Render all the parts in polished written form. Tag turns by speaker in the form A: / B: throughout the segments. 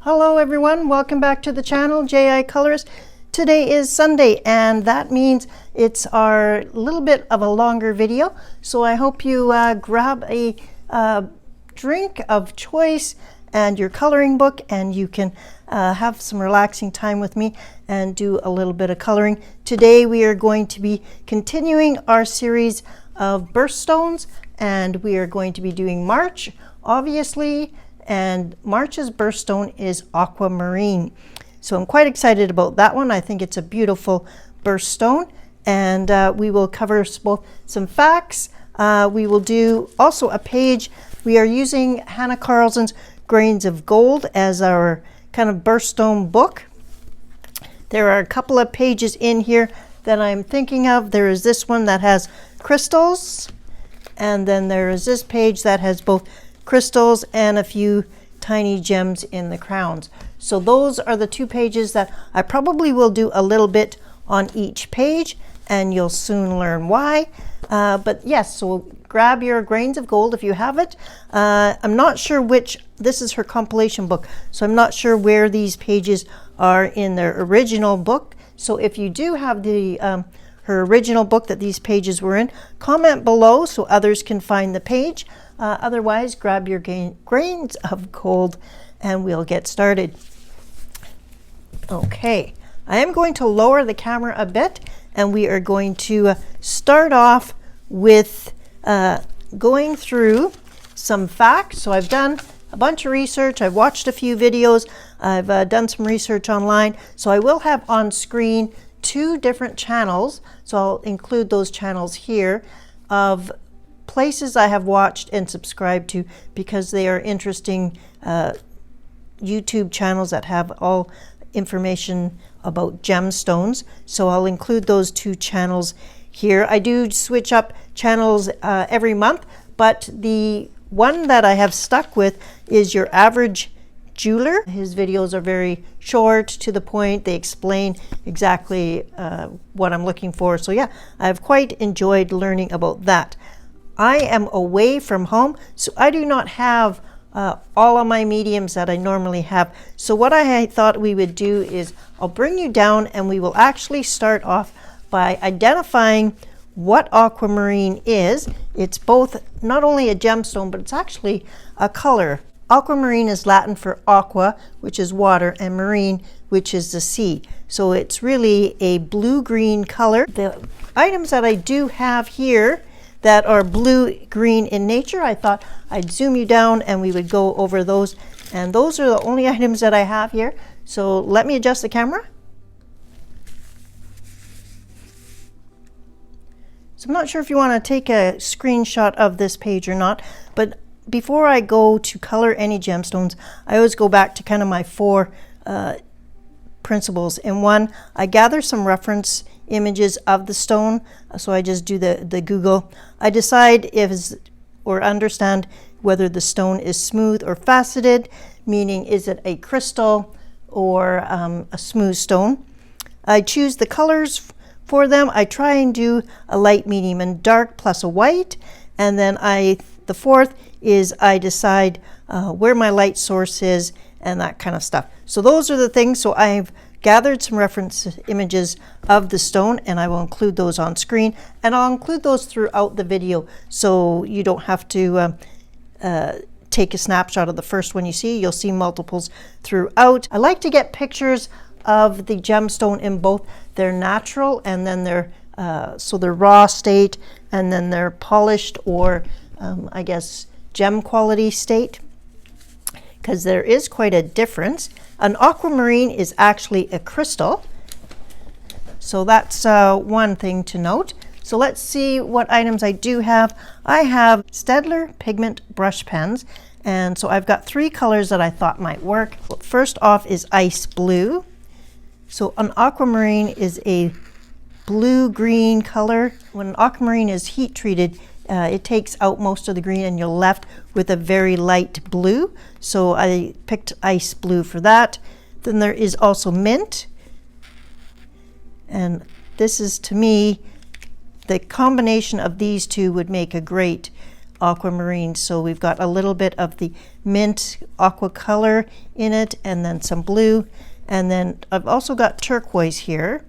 A: Hello everyone, welcome back to the channel, J.I. Colourist. Today is Sunday and that means it's our little bit of a longer video. So I hope you grab a drink of choice and your coloring book and you can have some relaxing time with me and do a little bit of coloring. Today we are going to be continuing our series of birthstones and we are going to be doing March, obviously. And March's birthstone is Aquamarine. So I'm quite excited about that one. I think it's a beautiful birthstone. And we will cover both some facts. We will do also a page. We are using Hanna Karlzon's Grains of Gold as our kind of birthstone book. There are a couple of pages in here that I'm thinking of. There is this one that has crystals. And then there is this page that has both crystals and a few tiny gems in the crowns. So those are the two pages that I probably will do a little bit on each page and you'll soon learn why. But yes, so grab your Grains of Gold if you have it. I'm not sure which, this is her compilation book, so I'm not sure where these pages are in their original book. So if you do have the her original book that these pages were in, comment below so others can find the page. Otherwise, grab your Grains of Gold and we'll get started. Okay, I am going to lower the camera a bit and we are going to start off with going through some facts. So I've done a bunch of research, I've watched a few videos, I've done some research online. So I will have on screen two different channels, so I'll include those channels here, of places I have watched and subscribed to because they are interesting YouTube channels that have all information about gemstones. So I'll include those two channels here. I do switch up channels every month, but the one that I have stuck with is Your Average Jeweler. His videos are very short, to the point. They explain exactly what I'm looking for. So yeah, I've quite enjoyed learning about that. I am away from home, so I do not have all of my mediums that I normally have. So what I thought we would do is I'll bring you down and we will actually start off by identifying what aquamarine is. It's both not only a gemstone, but it's actually a color. Aquamarine is Latin for aqua, which is water, and marine, which is the sea. So it's really a blue-green color. The items that I do have here that are blue-green in nature, I thought I'd zoom you down and we would go over those. And those are the only items that I have here. So let me adjust the camera. So I'm not sure if you want to take a screenshot of this page or not, but before I go to color any gemstones, I always go back to kind of my four principles. And one, I gather some reference images of the stone. So I just do the Google. I decide or understand whether the stone is smooth or faceted, meaning is it a crystal or a smooth stone. I choose the colors for them. I try and do a light, medium, and dark plus a white. And then the fourth is I decide where my light source is and that kind of stuff. So those are the things. So I've gathered some reference images of the stone and I will include those on screen, and I'll include those throughout the video so you don't have to take a snapshot of the first one you see. You'll see multiples throughout. I like to get pictures of the gemstone in both their natural and then their so their raw state and then their polished or I guess gem quality state, because there is quite a difference. An aquamarine is actually a crystal, so that's one thing to note. So let's see what items I do have. I have Staedtler pigment brush pens, and so I've got three colors that I thought might work. First off is ice blue. So an aquamarine is a blue-green color. When an aquamarine is heat treated, it takes out most of the green and you're left with a very light blue. So I picked ice blue for that. Then there is also mint. And this is, to me, the combination of these two would make a great aquamarine. So we've got a little bit of the mint aqua color in it, and then some blue. And then I've also got turquoise here.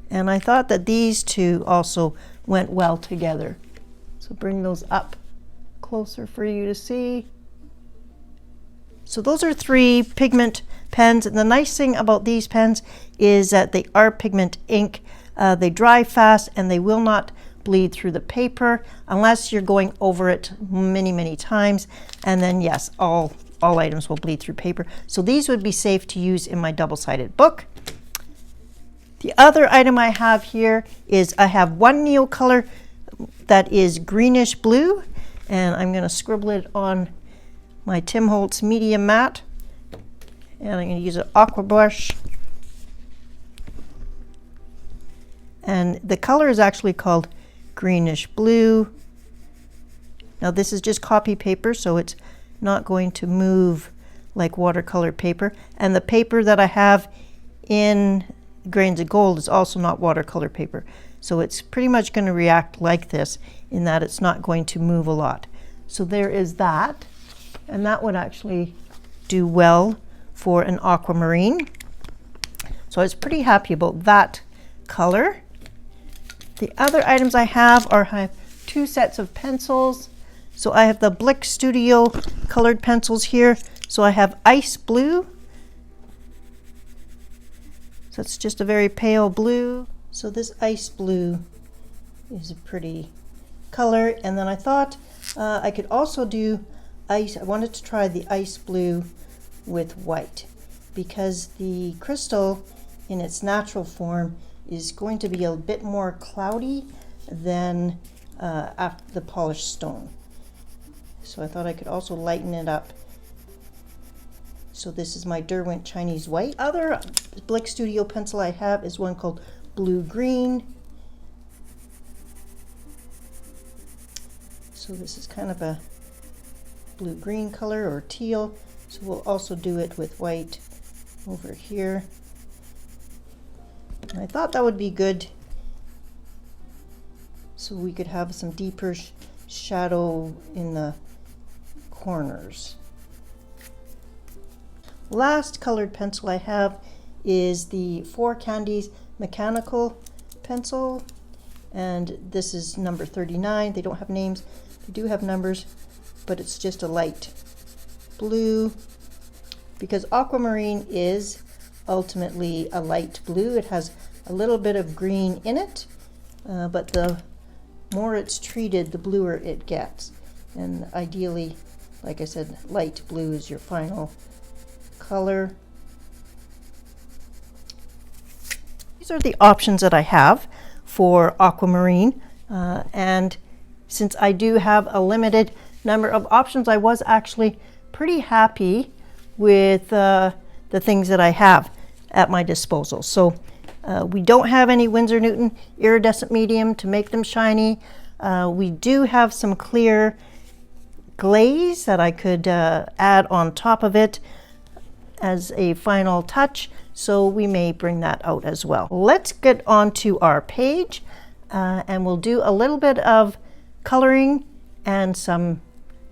A: And I thought that these two also went well together. So bring those up closer for you to see. So those are 3 pigment pens. And the nice thing about these pens is that they are pigment ink. They dry fast and they will not bleed through the paper unless you're going over it many, many times. And then yes, all items will bleed through paper. So these would be safe to use in my double-sided book. The other item I have here is I have one Neocolor that is greenish blue, and I'm going to scribble it on my Tim Holtz medium mat, and I'm going to use an aqua brush. And the color is actually called greenish blue. Now this is just copy paper, so it's not going to move like watercolor paper. And the paper that I have in Grains of Gold is also not watercolor paper. So it's pretty much going to react like this in that it's not going to move a lot. So there is that. And that would actually do well for an aquamarine. So I was pretty happy about that color. The other items I have are 2 sets of pencils. So I have the Blick Studio colored pencils here. So I have ice blue. So it's just a very pale blue. So this ice blue is a pretty color. And then I thought I could also do ice. I wanted to try the ice blue with white because the crystal in its natural form is going to be a bit more cloudy than after the polished stone. So I thought I could also lighten it up. So this is my Derwent Chinese White. Other Blick Studio pencil I have is one called Blue Green. So this is kind of a blue-green color or teal. So we'll also do it with white over here. And I thought that would be good so we could have some deeper shadow in the corners. Last colored pencil I have is the 4 Candies mechanical pencil, and this is number 39. They don't have names, they do have numbers, but it's just a light blue because aquamarine is ultimately a light blue. It has a little bit of green in it, but the more it's treated, the bluer it gets. And ideally, like I said, light blue is your final color. These are the options that I have for aquamarine, and since I do have a limited number of options, I was actually pretty happy with the things that I have at my disposal. So we don't have any Winsor Newton iridescent medium to make them shiny. We do have some clear glaze that I could add on top of it as a final touch, so we may bring that out as well. Let's get on to our page, and we'll do a little bit of coloring and some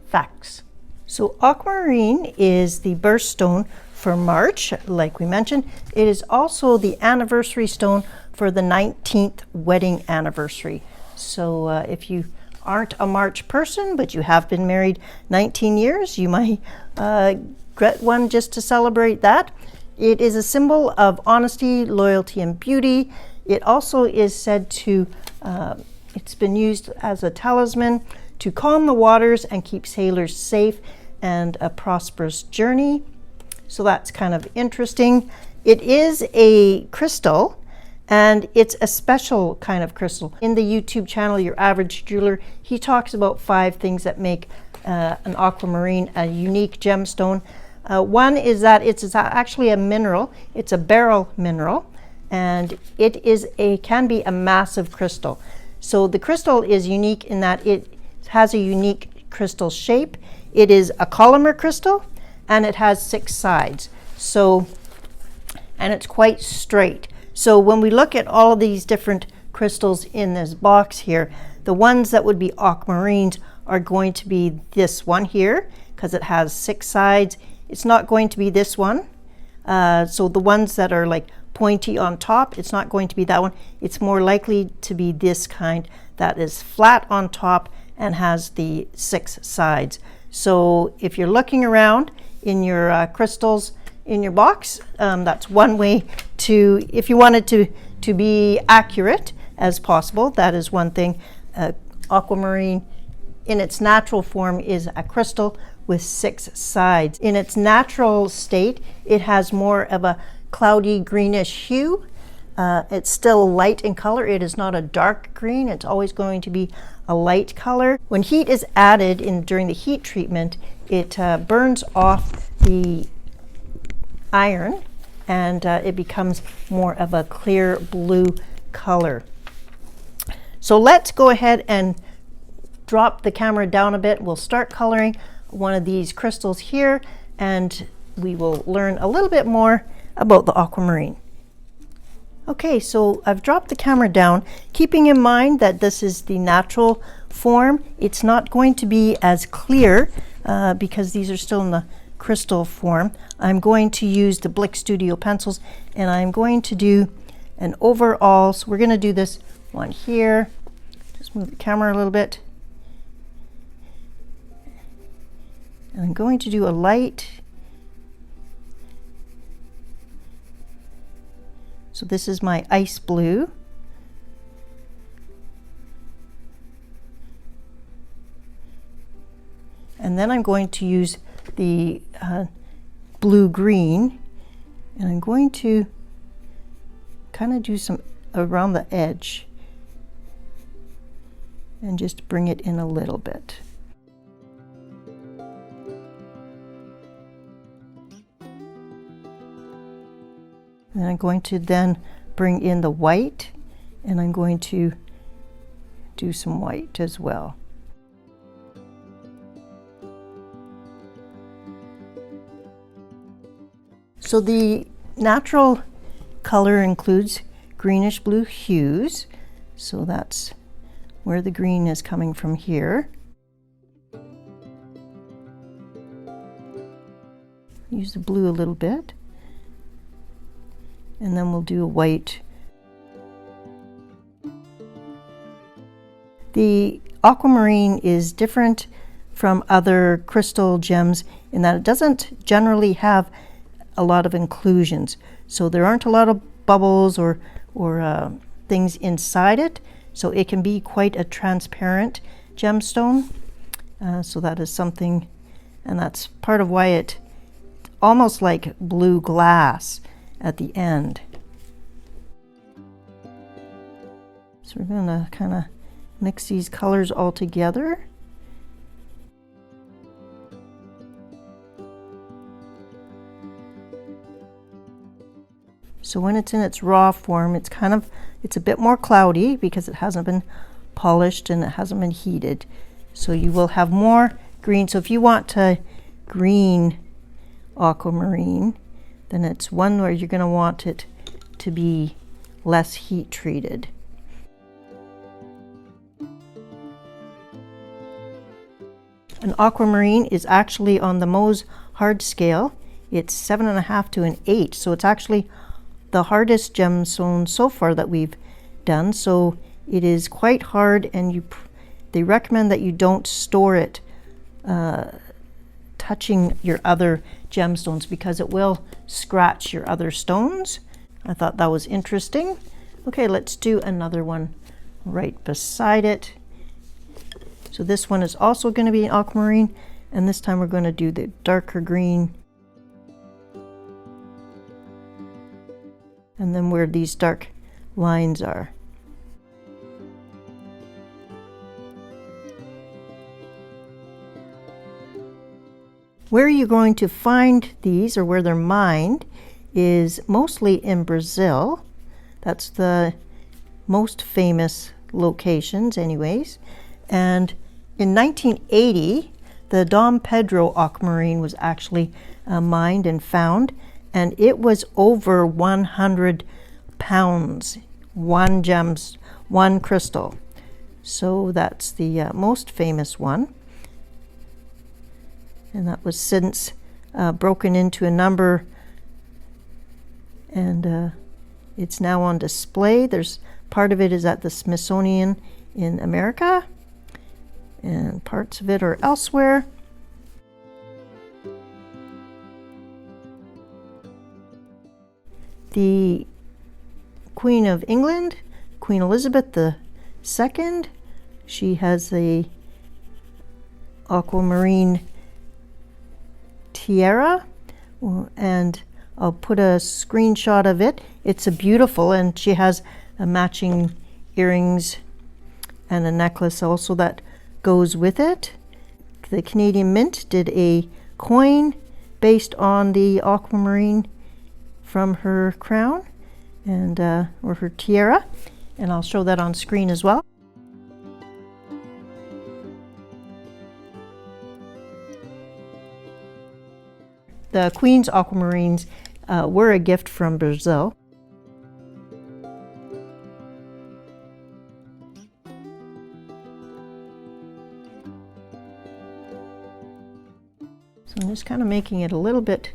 A: facts. So aquamarine is the birthstone for March, like we mentioned. It is also the anniversary stone for the 19th wedding anniversary. So if you aren't a March person, but you have been married 19 years, you might get one just to celebrate that. It is a symbol of honesty, loyalty, and beauty. It also is said to, it's been used as a talisman to calm the waters and keep sailors safe and a prosperous journey. So that's kind of interesting. It is a crystal, and it's a special kind of crystal. In the YouTube channel, Your Average Jeweler, he talks about 5 things that make an aquamarine a unique gemstone. One is that it's actually a mineral. It's a beryl mineral, and it can be a massive crystal. So the crystal is unique in that it has a unique crystal shape. It is a columnar crystal, and it has 6 sides. So, and it's quite straight. So when we look at all of these different crystals in this box here, The ones that would be aquamarines are going to be this one here, because it has 6 sides. It's not going to be this one. So the ones that are like pointy on top, it's not going to be that one. It's more likely to be this kind that is flat on top and has the 6 sides. So if you're looking around in your crystals in your box, that's one way to, if you wanted to be accurate as possible, that is one thing. Aquamarine in its natural form is a crystal with 6 sides. In its natural state, it has more of a cloudy greenish hue. It's still light in color. It is not a dark green. It's always going to be a light color. When heat is added during the heat treatment, it burns off the iron and it becomes more of a clear blue color. So let's go ahead and drop the camera down a bit. We'll start coloring one of these crystals here, and we will learn a little bit more about the aquamarine. Okay, so I've dropped the camera down, keeping in mind that this is the natural form. It's not going to be as clear because these are still in the crystal form. I'm going to use the Blick Studio pencils, and I'm going to do an overall. So we're going to do this one here. Just move the camera a little bit. And I'm going to do a light. So this is my ice blue. And then I'm going to use the blue green, and I'm going to kind of do some around the edge and just bring it in a little bit. And I'm going to then bring in the white, and I'm going to do some white as well. So the natural color includes greenish blue hues. So that's where the green is coming from here. Use the blue a little bit. And then we'll do a white. The aquamarine is different from other crystal gems in that it doesn't generally have a lot of inclusions. So there aren't a lot of bubbles or things inside it. So it can be quite a transparent gemstone. So that is something, and that's part of why it's almost like blue glass at the end. So we're going to kind of mix these colors all together. So when it's in its raw form, it's a bit more cloudy because it hasn't been polished and it hasn't been heated. So you will have more green. So if you want to green aquamarine, then it's one where you're going to want it to be less heat treated. An aquamarine is actually on the Mohs hard scale. It's 7.5 to an 8, so it's actually the hardest gemstone so far that we've done. So it is quite hard, and they recommend that you don't store it touching your other gemstones because it will scratch your other stones. I thought that was interesting. Okay, let's do another one right beside it. So this one is also going to be an aquamarine, and this time we're going to do the darker green. And then where these dark lines are. Where you're going to find these, or where they're mined, is mostly in Brazil. That's the most famous locations anyways. And in 1980, the Dom Pedro aquamarine was actually mined and found, and it was over 100 pounds, one crystal. So that's the most famous one. And that was since broken into a number, and it's now on display. There's part of it is at the Smithsonian in America, and parts of it are elsewhere. The Queen of England, Queen Elizabeth II, she has the aquamarine tiara, and I'll put a screenshot of it. It's a beautiful, and she has a matching earrings and a necklace also that goes with it. The Canadian Mint did a coin based on the aquamarine from her crown and or her tiara, and I'll show that on screen as well. The Queen's aquamarines were a gift from Brazil. So I'm just kind of making it a little bit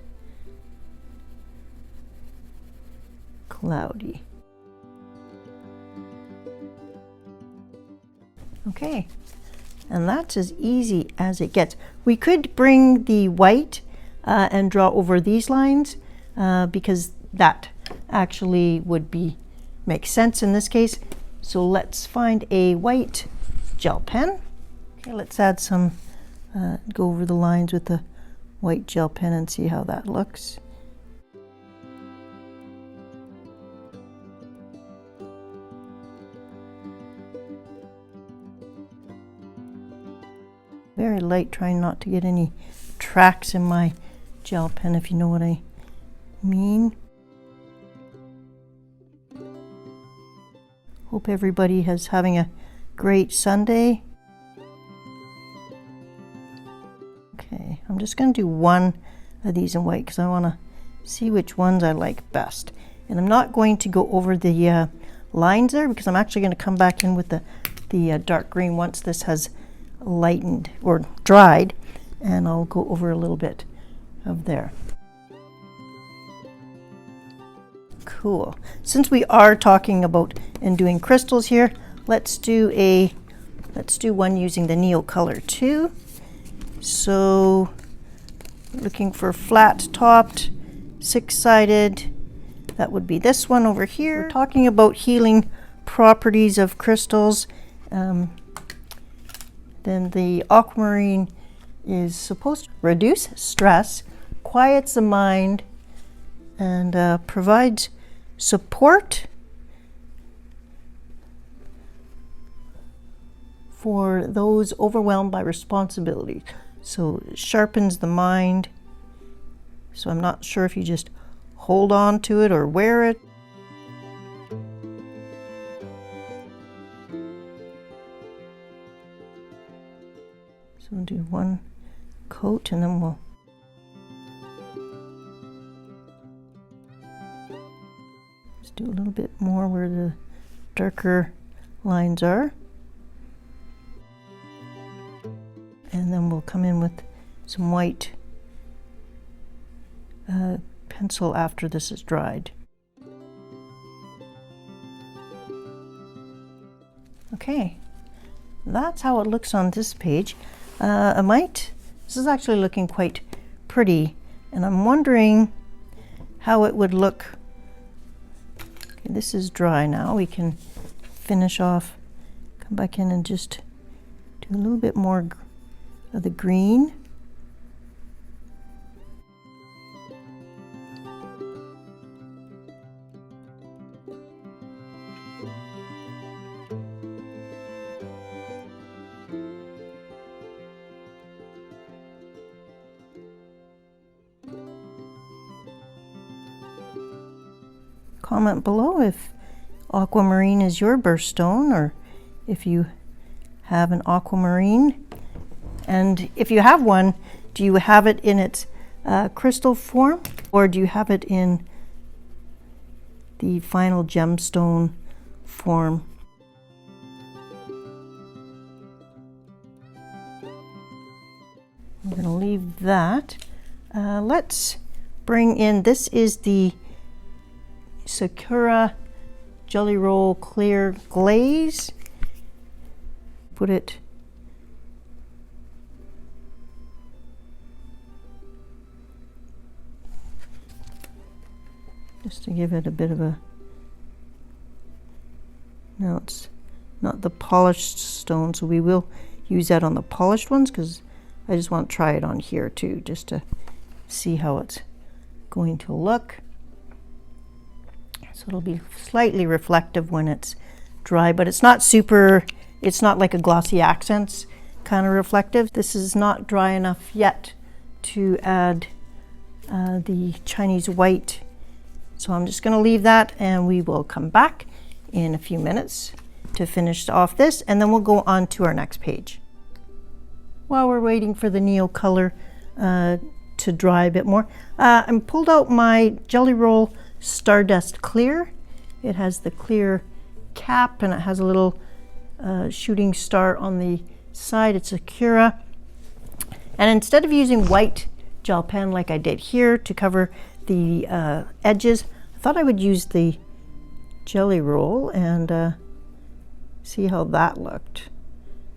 A: cloudy. Okay, and that's as easy as it gets. We could bring the white and draw over these lines because that actually would make sense in this case. So let's find a white gel pen. Okay, let's add some, go over the lines with the white gel pen and see how that looks. Very light, trying not to get any tracks in my gel pen, if you know what I mean. Hope everybody is having a great Sunday. Okay, I'm just going to do one of these in white because I want to see which ones I like best. And I'm not going to go over the lines there because I'm actually going to come back in with the dark green once this has lightened or dried, and I'll go over a little bit of there. Cool. Since we are talking about and doing crystals here, let's do one using the Neo Color 2. So looking for flat topped, 6-sided, that would be this one over here. We're talking about healing properties of crystals. Then the aquamarine is supposed to reduce stress, quiets the mind, and provides support for those overwhelmed by responsibilities. So it sharpens the mind. So I'm not sure if you just hold on to it or wear it. So we'll do one coat and then we'll just do a little bit more where the darker lines are. And then we'll come in with some white pencil after this is dried. Okay, that's how it looks on this page. This is actually looking quite pretty, and I'm wondering how it would look. Okay, this is dry now. We can finish off, come back in and just do a little bit more of the green. Comment below if aquamarine is your birthstone, or if you have an aquamarine. And if you have one, do you have it in its crystal form, or do you have it in the final gemstone form? I'm going to leave that. Let's bring in, this is the Sakura Jelly Roll Clear Glaze. Put it just to give it a bit of a, no, it's not the polished stone, so we will use that on the polished ones because I just want to try it on here too, just to see how it's going to look. So it'll be slightly reflective when it's dry, but it's not super, it's not like a glossy accents kind of reflective. This is not dry enough yet to add the Chinese white. So I'm just going to leave that, and we will come back in a few minutes to finish off this, and then we'll go on to our next page. While we're waiting for the Neo color to dry a bit more, I pulled out my Jelly Roll Stardust Clear. It has the clear cap, and it has a little shooting star on the side. It's Sakura. And instead of using white gel pen like I did here to cover the edges, I thought I would use the Jelly Roll and see how that looked.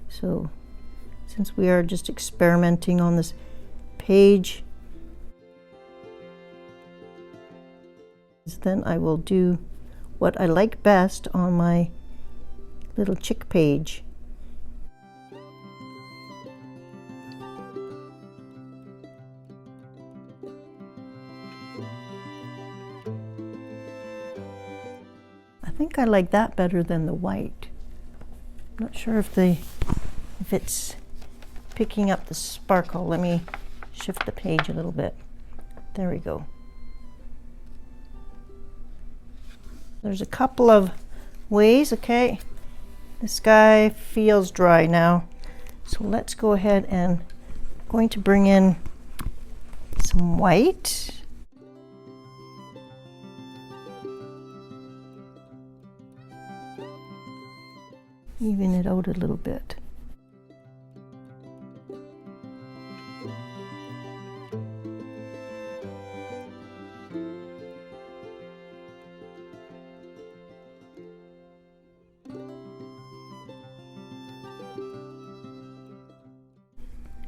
A: So since we are just experimenting on this page, then I will do what I like best on my little chick page. I think I like that better than the white. I'm not sure if it's picking up the sparkle. Let me shift the page a little bit. There we go. There's a couple of ways. Okay, this guy feels dry now, so let's go ahead and I'm going to bring in some white. Even it out a little bit.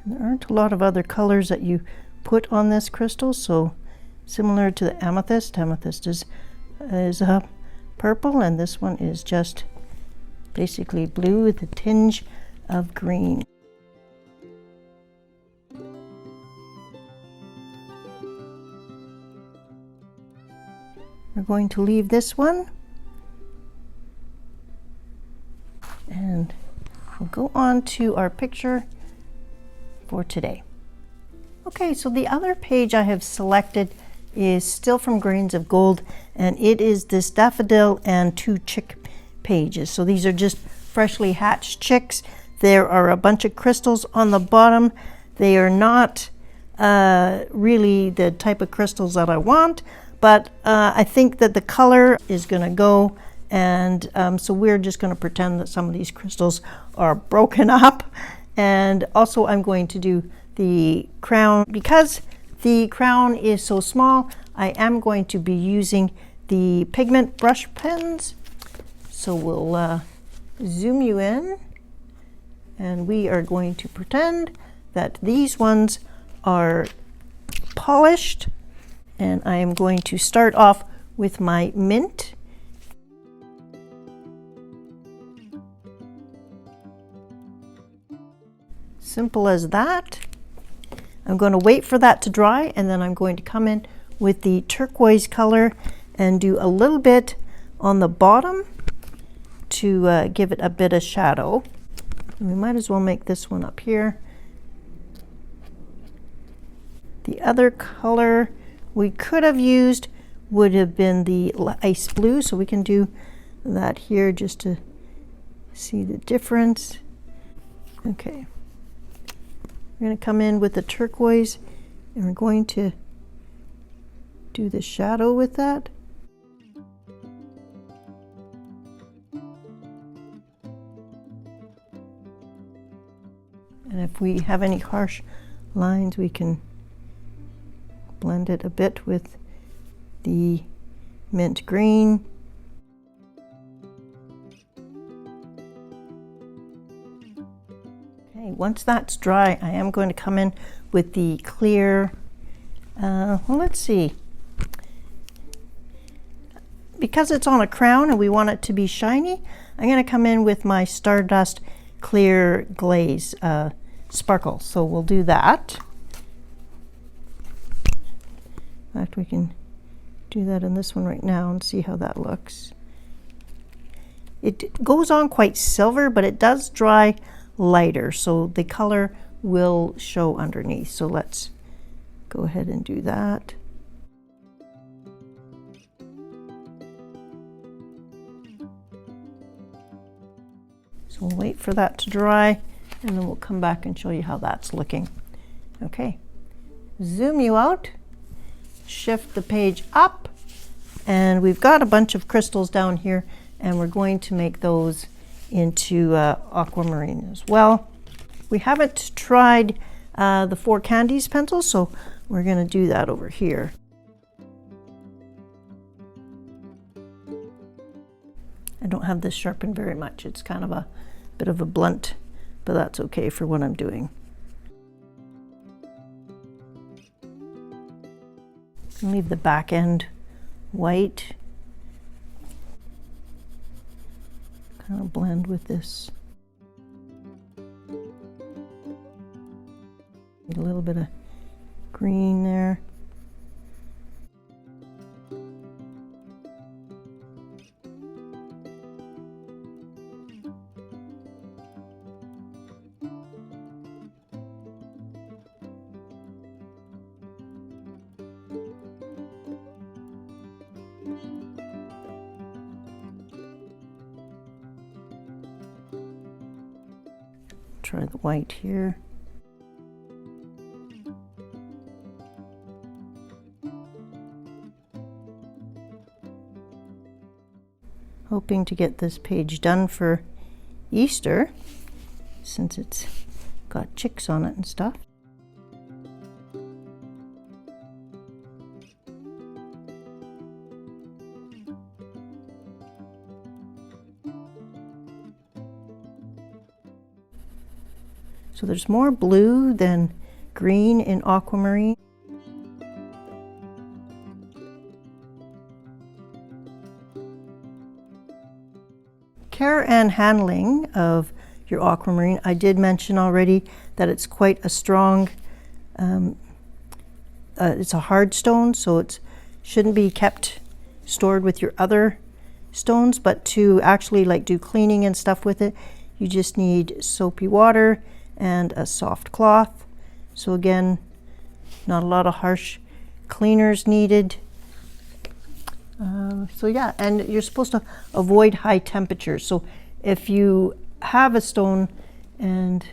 A: There aren't a lot of other colors that you put on this crystal, so similar to the amethyst. Amethyst is purple, and this one is just basically blue with a tinge of green. We're going to leave this one, and we'll go on to our picture for today. Okay, so the other page I have selected is still from Grains of Gold, and it is this daffodil and 2 chick pages. So these are just freshly hatched chicks. There are a bunch of crystals on the bottom. They are not really the type of crystals that I want, but I think that the color is going to go, and so we're just going to pretend that some of these crystals are broken up. And also I'm going to do the crown. Because the crown is so small, I am going to be using the pigment brush pens. So we'll zoom you in, and we are going to pretend that these ones are polished, and I am going to start off with my mint. Simple as that. I'm going to wait for that to dry, and then I'm going to come in with the turquoise color and do a little bit on the bottom to give it a bit of shadow. And we might as well make this one up here. The other color we could have used would have been the ice blue, so we can do that here just to see the difference. Okay. We're going to come in with the turquoise, and we're going to do the shadow with that. And if we have any harsh lines, we can blend it a bit with the mint green. Okay, once that's dry, I am going to come in with the clear, well, let's see. Because it's on a crown and we want it to be shiny, I'm going to come in with my Stardust Clear Glaze Sparkle. So we'll do that. In fact, we can do that in this one right now and see how that looks. It goes on quite silver, but it does dry lighter, so the color will show underneath. So let's go ahead and do that. So we'll wait for that to dry, and then we'll come back and show you how that's looking. Okay, zoom you out, shift the page up, and we've got a bunch of crystals down here, and we're going to make those into Aquamarine as well. We haven't tried the 4 Candies pencils, so we're going to do that over here. I don't have this sharpened very much. It's kind of a bit of a blunt, but that's okay for what I'm doing. Leave the back end white. Kind of blend with this. Need a little bit of green there. Try the white here. Hoping to get this page done for Easter, since it's got chicks on it and stuff. So there's more blue than green in Aquamarine. Care and handling of your Aquamarine. I did mention already that it's quite a strong, it's a hard stone, so it shouldn't be kept stored with your other stones, but to actually like do cleaning and stuff with it, you just need soapy water and a soft cloth. So again, not a lot of harsh cleaners needed. So yeah, and you're supposed to avoid high temperatures. So if you have a stone, and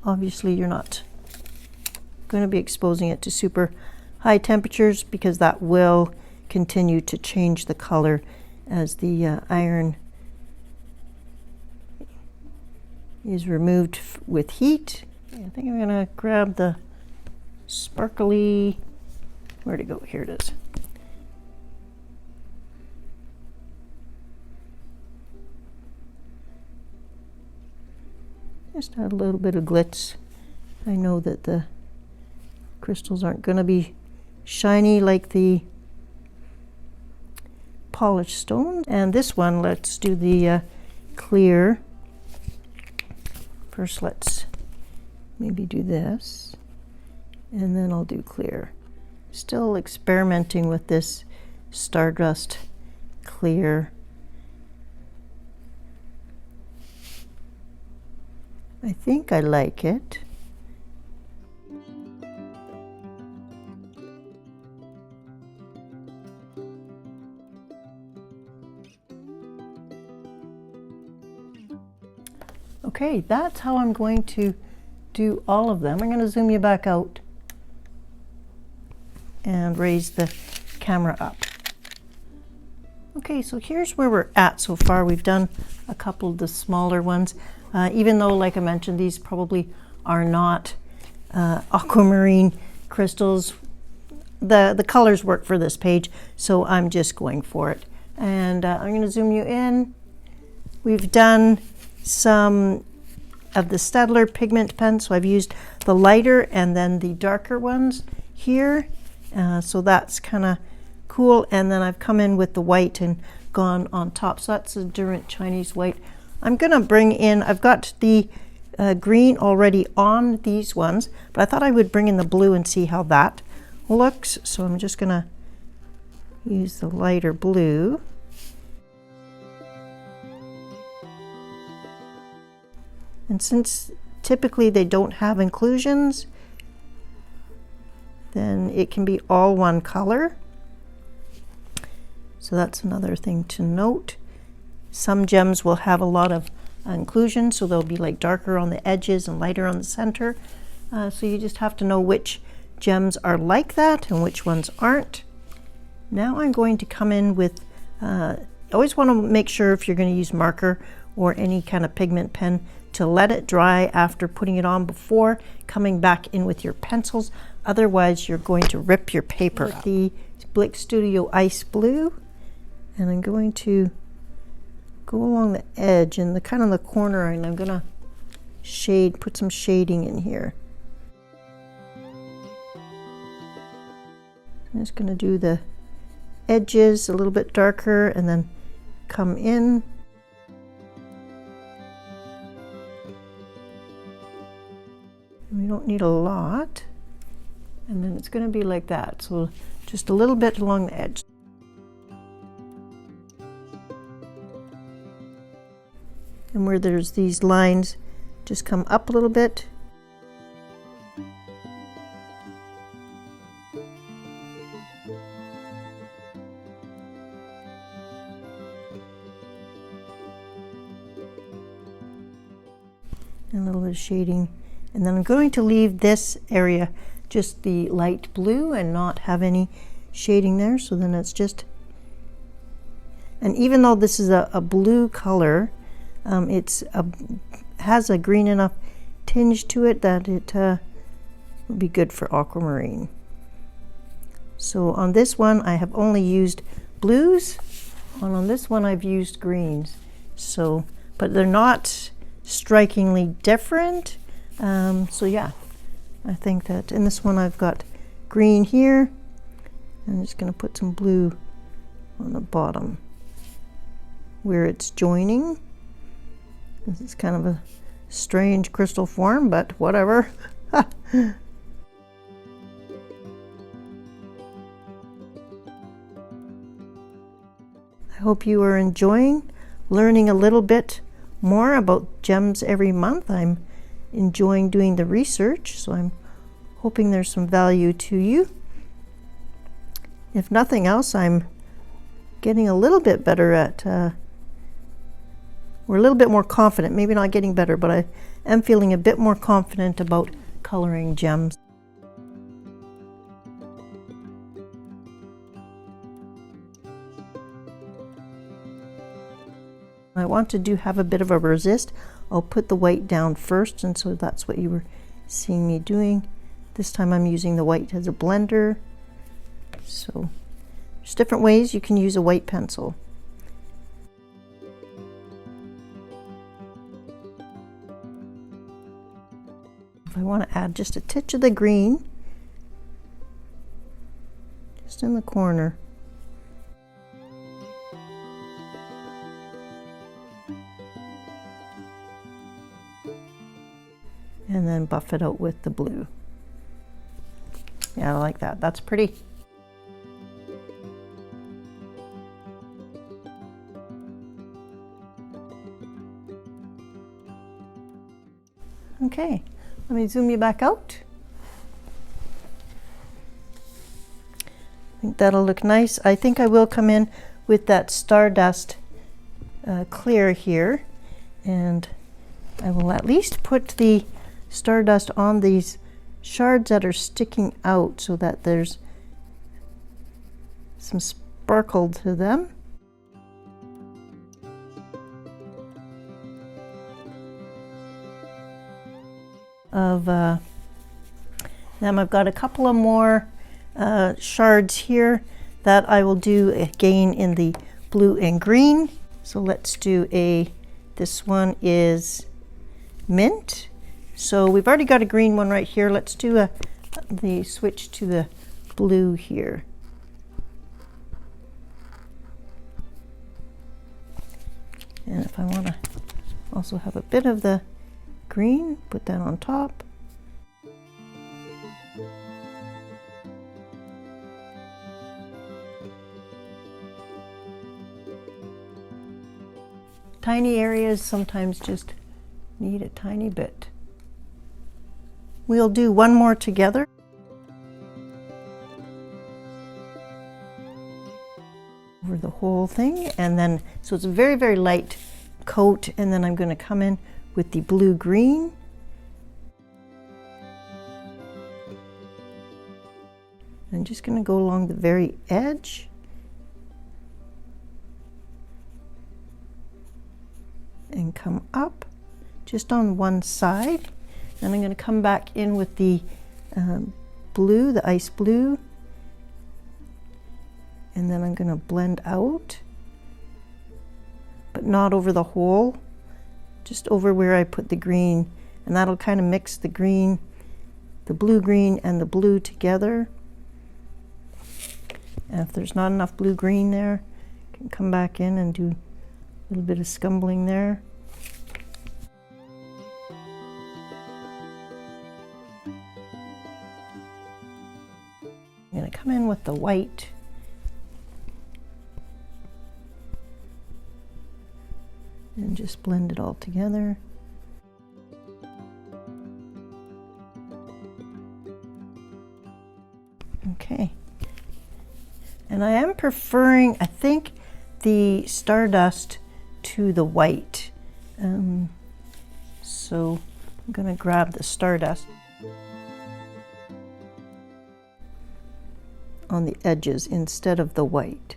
A: obviously you're not going to be exposing it to super high temperatures, because that will continue to change the color as the iron is removed with heat. I think I'm gonna grab the sparkly, where'd it go? Here it is. Just add a little bit of glitz. I know that the crystals aren't gonna be shiny like the polished stone. And this one, let's do the clear. First, let's maybe do this, and then I'll do clear. Still experimenting with this Stardust Clear. I think I like it. Okay, that's how I'm going to do all of them. I'm going to zoom you back out and raise the camera up. Okay, so here's where we're at so far. We've done a couple of the smaller ones, even though, like I mentioned, these probably are not aquamarine crystals. The colors work for this page, so I'm just going for it. And I'm going to zoom you in. We've done some of the Staedtler pigment pen, so I've used the lighter and then the darker ones here. So that's kind of cool. And then I've come in with the white and gone on top. So that's a different Chinese white. I'm going to bring in, I've got the green already on these ones, but I thought I would bring in the blue and see how that looks. So I'm just going to use the lighter blue. And since typically they don't have inclusions, then it can be all one color. So that's another thing to note. Some gems will have a lot of inclusions, so they'll be like darker on the edges and lighter on the center. So you just have to know which gems are like that and which ones aren't. Now I'm going to come in with, always want to make sure if you're going to use marker or any kind of pigment pen to let it dry after putting it on before coming back in with your pencils. Otherwise you're going to rip your paper up. The Blick Studio Ice Blue, and I'm going to go along the edge and the kind of the corner, and I'm gonna shade, put some shading in here. I'm just gonna do the edges a little bit darker and then come in. We don't need a lot. And then it's going to be like that. So just a little bit along the edge. And where there's these lines, just come up a little bit. And a little bit of shading. And then I'm going to leave this area just the light blue and not have any shading there. So then it's just, and even though this is a blue color, has a green enough tinge to it that it would be good for aquamarine. So on this one I have only used blues, and on this one I've used greens. So, but they're not strikingly different. So yeah, I think that in this one I've got green here. I'm just going to put some blue on the bottom where it's joining. This is kind of a strange crystal form, but whatever. I hope you are enjoying learning a little bit more about gems every month. I'm enjoying doing the research, so I'm hoping there's some value to you. If nothing else, I'm getting a little bit better at, we're a little bit more confident, maybe not getting better, but I am feeling a bit more confident about coloring gems. I want to have a bit of a resist. I'll put the white down first, and so that's what you were seeing me doing. This time I'm using the white as a blender. So there's different ways you can use a white pencil. If I want to add just a touch of the green, just in the corner. And then buff it out with the blue. Yeah, I like that. That's pretty. Okay, let me zoom you back out. I think that'll look nice. I think I will come in with that Stardust clear here, and I will at least put the Stardust on these shards that are sticking out so that there's some sparkle to them. Of Then I've got a couple of more shards here that I will do again in the blue and green. So let's do this one is mint. So we've already got a green one right here. Let's do the switch to the blue here. And if I want to also have a bit of the green, put that on top. Tiny areas sometimes just need a tiny bit. We'll do one more together. Over the whole thing, and then so it's a very, very light coat, and then I'm going to come in with the blue green. I'm just going to go along the very edge. And come up just on one side. Then I'm going to come back in with the blue, the ice blue. And then I'm going to blend out, but not over the whole, just over where I put the green. And that'll kind of mix the green, the blue green and the blue together. And if there's not enough blue green there, I can come back in and do a little bit of scumbling there. I'm going to come in with the white. And just blend it all together. Okay. And I am preferring, I think, the Stardust to the white. So I'm going to grab the Stardust on the edges instead of the white.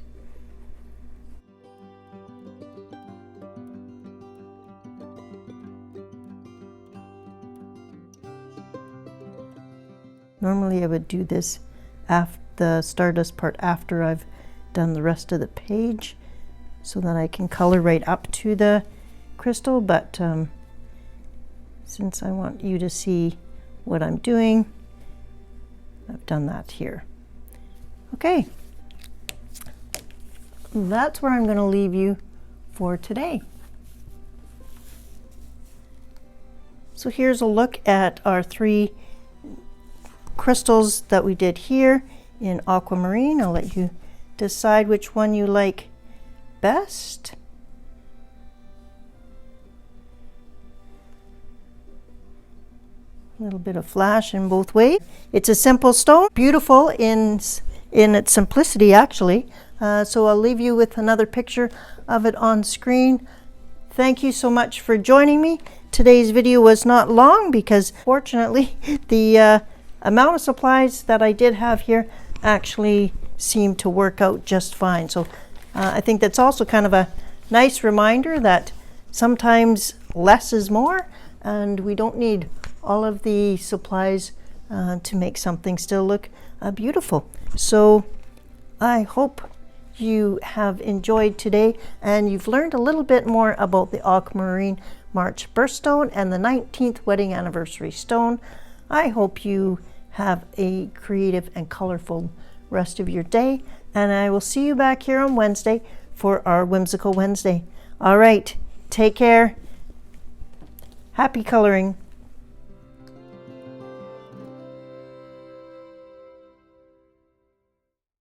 A: Normally I would do this after the Stardust part after I've done the rest of the page so that I can color right up to the crystal, but since I want you to see what I'm doing, I've done that here. Okay, that's where I'm going to leave you for today. So here's a look at our 3 crystals that we did here in Aquamarine. I'll let you decide which one you like best. A little bit of flash in both ways. It's a simple stone, beautiful in its simplicity actually. So I'll leave you with another picture of it on screen. Thank you so much for joining me. Today's video was not long because fortunately the amount of supplies that I did have here actually seemed to work out just fine. So I think that's also kind of a nice reminder that sometimes less is more, and we don't need all of the supplies to make something still look beautiful. So I hope you have enjoyed today and you've learned a little bit more about the Aquamarine March birthstone and the 19th wedding anniversary stone. I hope you have a creative and colorful rest of your day, and I will see you back here on Wednesday for our Whimsical Wednesday. All right, take care. Happy coloring.